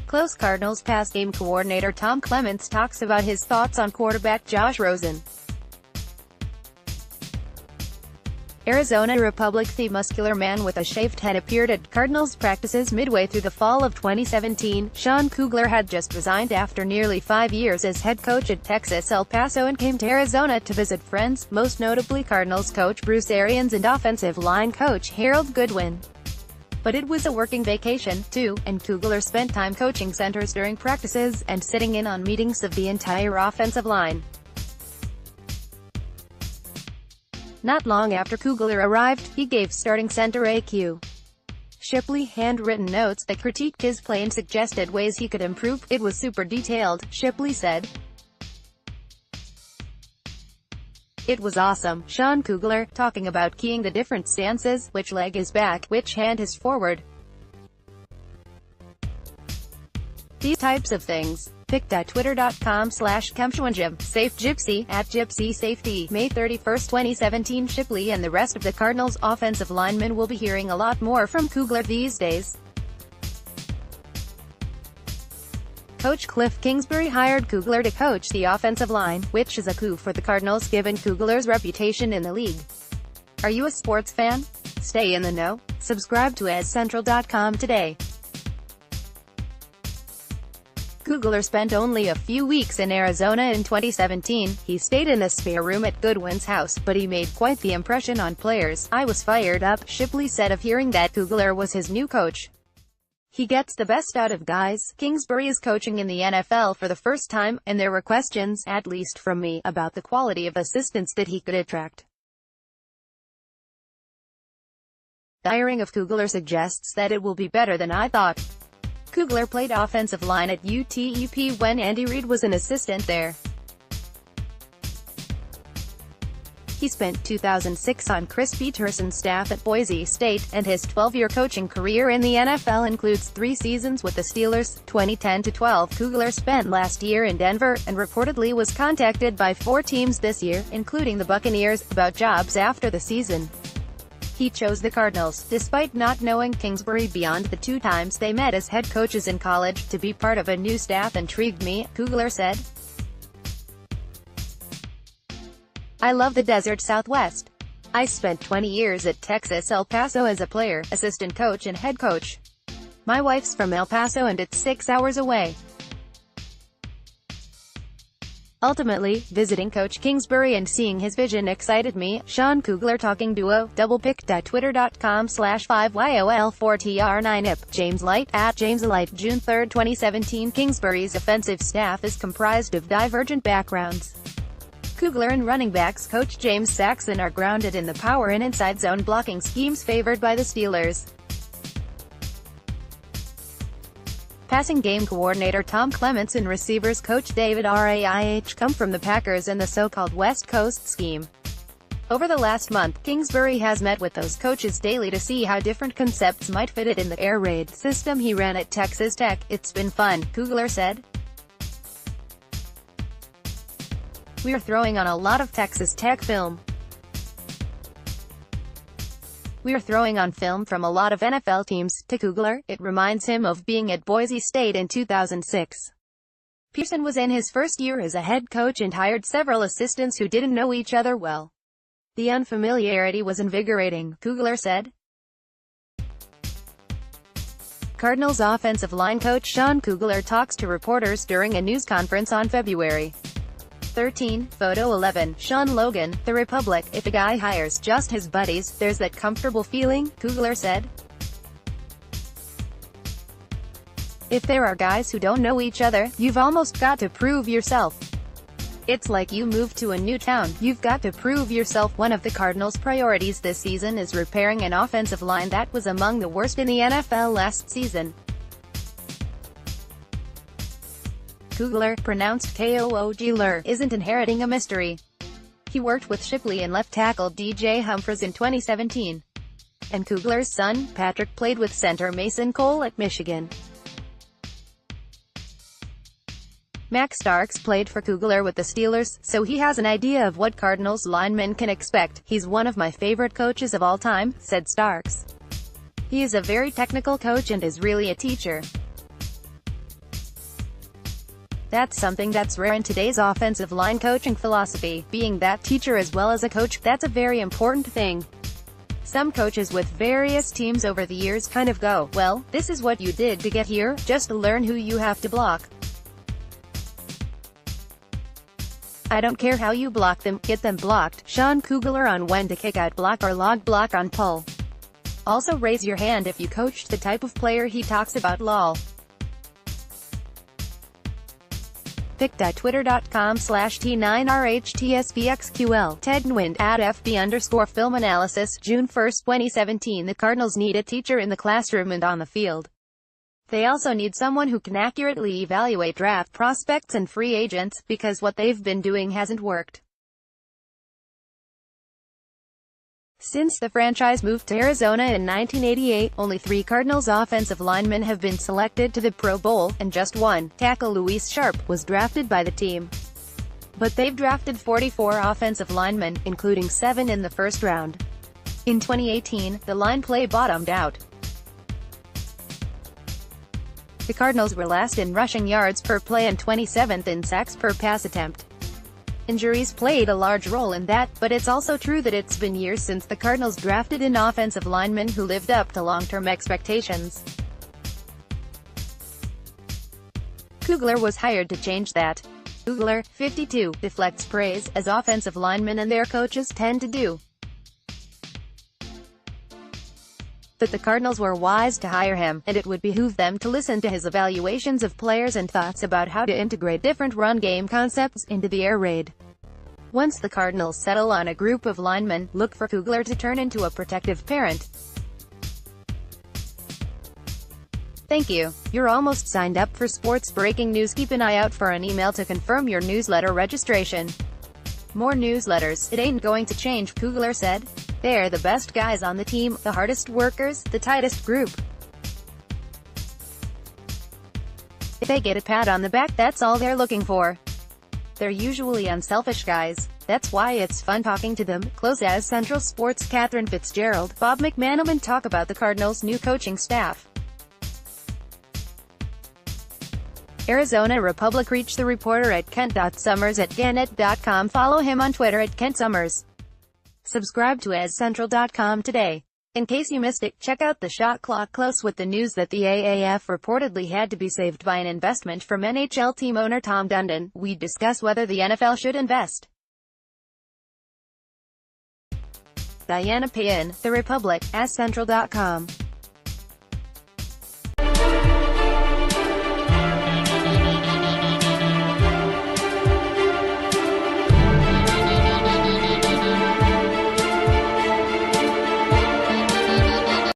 Close Cardinals pass-game coordinator Tom Clements talks about his thoughts on quarterback Josh Rosen. Arizona RepublicThe muscular man with a shaved head appeared at Cardinals practices midway through the fall of 2017. Sean Kugler had just resigned after nearly 5 years as head coach at Texas-El Paso and came to Arizona to visit friends, most notably Cardinals coach Bruce Arians and offensive line coach Harold Goodwin. But it was a working vacation, too, and Kugler spent time coaching centers during practices, and sitting in on meetings of the entire offensive line. Not long after Kugler arrived, he gave starting center AQ Shipley handwritten notes that critiqued his play and suggested ways he could improve. "It was super detailed," Shipley said. "It was awesome." Sean Kugler, talking about keying the different stances, which leg is back, which hand is forward. These types of things. Pic.twitter.com/Kemshwanjim. Safe Gypsy, @GypsySafety. May 31, 2017. Shipley and the rest of the Cardinals' offensive linemen will be hearing a lot more from Kugler these days. Coach Cliff Kingsbury hired Kugler to coach the offensive line, which is a coup for the Cardinals given Kugler's reputation in the league. Are you a sports fan? Stay in the know. Subscribe to AsCentral.com today. Kugler spent only a few weeks in Arizona in 2017. He stayed in a spare room at Goodwin's house, but he made quite the impression on players. "I was fired up," Shipley said of hearing that Kugler was his new coach. "He gets the best out of guys." Kingsbury is coaching in the NFL for the first time, and there were questions, at least from me, about the quality of assistants that he could attract. The hiring of Kugler suggests that it will be better than I thought. Kugler played offensive line at UTEP when Andy Reid was an assistant there. He spent 2006 on Chris Peterson's staff at Boise State, and his 12-year coaching career in the NFL includes 3 seasons with the Steelers, 2010-12. Kugler spent last year in Denver, and reportedly was contacted by 4 teams this year, including the Buccaneers, about jobs after the season. He chose the Cardinals, despite not knowing Kingsbury beyond the 2 times they met as head coaches in college. "To be part of a new staff intrigued me," Kugler said. "I love the desert Southwest. I spent 20 years at Texas-El Paso as a player, assistant coach and head coach. My wife's from El Paso and it's 6 hours away." Ultimately, visiting Coach Kingsbury and seeing his vision excited me. Sean Kugler talking duo. Pic.twitter.com/5YOL4TR9IP. James Light, @JamesLight. June 3, 2017. Kingsbury's offensive staff is comprised of divergent backgrounds. Kugler and running backs coach James Saxon are grounded in the power and inside zone blocking schemes favored by the Steelers. Passing game coordinator Tom Clements and receivers coach David Raih come from the Packers and the so-called West Coast scheme. Over the last month, Kingsbury has met with those coaches daily to see how different concepts might fit it in the air raid system he ran at Texas Tech. "It's been fun," Kugler said. "We are throwing on a lot of Texas Tech film. We are throwing on film from a lot of NFL teams." To Kugler, it reminds him of being at Boise State in 2006. Peterson was in his first year as a head coach and hired several assistants who didn't know each other well. "The unfamiliarity was invigorating," Kugler said. Cardinals offensive line coach Sean Kugler talks to reporters during a news conference on February 13. Photo 11. Sean Logan, The Republic. "If a guy hires just his buddies, there's that comfortable feeling," Kugler said. "If there are guys who don't know each other, you've almost got to prove yourself. It's like you move to a new town, you've got to prove yourself." One of the Cardinals' priorities this season is repairing an offensive line that was among the worst in the NFL last season. Kugler, pronounced Koogler, isn't inheriting a mystery. He worked with Shipley and left tackle DJ Humphries in 2017. And Kugler's son, Patrick, played with center Mason Cole at Michigan. Max Starks played for Kugler with the Steelers, so he has an idea of what Cardinals linemen can expect. "He's one of my favorite coaches of all time," said Starks. "He is a very technical coach and is really a teacher. That's something that's rare in today's offensive line coaching philosophy. Being that teacher as well as a coach, that's a very important thing. Some coaches with various teams over the years kind of go, well, this is what you did to get here, just learn who you have to block. I don't care how you block them, get them blocked. Sean Kugler on when to kick out block or log block on poll. Also raise your hand if you coached the type of player he talks about lol. pic.twitter.com/T9RHTSBXQL. Ted Nguyen at FB_film analysis. June 1, 2017. The Cardinals need a teacher in the classroom and on the field. They also need someone who can accurately evaluate draft prospects and free agents, because what they've been doing hasn't worked. Since the franchise moved to Arizona in 1988, only 3 Cardinals offensive linemen have been selected to the Pro Bowl, and just one, tackle Luis Sharp, was drafted by the team. But they've drafted 44 offensive linemen, including 7 in the first round. In 2018, the line play bottomed out. The Cardinals were last in rushing yards per play and 27th in sacks per pass attempt. Injuries played a large role in that, but it's also true that it's been years since the Cardinals drafted an offensive lineman who lived up to long-term expectations. Kugler was hired to change that. Kugler, 52, deflects praise, as offensive linemen and their coaches tend to do. But the Cardinals were wise to hire him, and it would behoove them to listen to his evaluations of players and thoughts about how to integrate different run game concepts into the air raid. Once the Cardinals settle on a group of linemen, look for Kugler to turn into a protective parent. Thank you. You're almost signed up for sports breaking news. Keep an eye out for an email to confirm your newsletter registration. More newsletters, it ain't going to change, Kugler said. They're the best guys on the team, the hardest workers, the tightest group. If they get a pat on the back, that's all they're looking for. They're usually unselfish guys. That's why it's fun talking to them. Close as Central Sports' Catherine Fitzgerald, Bob McManaman talk about the Cardinals' new coaching staff. Arizona Republic. Reach the reporter at kent.summers@gannett.com. Follow him on Twitter at KentSummers. Subscribe to AsCentral.com today. In case you missed it, check out the Shot Clock Close with the news that the AAF reportedly had to be saved by an investment from NHL team owner Tom Dundon. We discuss whether the NFL should invest. Diana Payan, The Republic, AsCentral.com.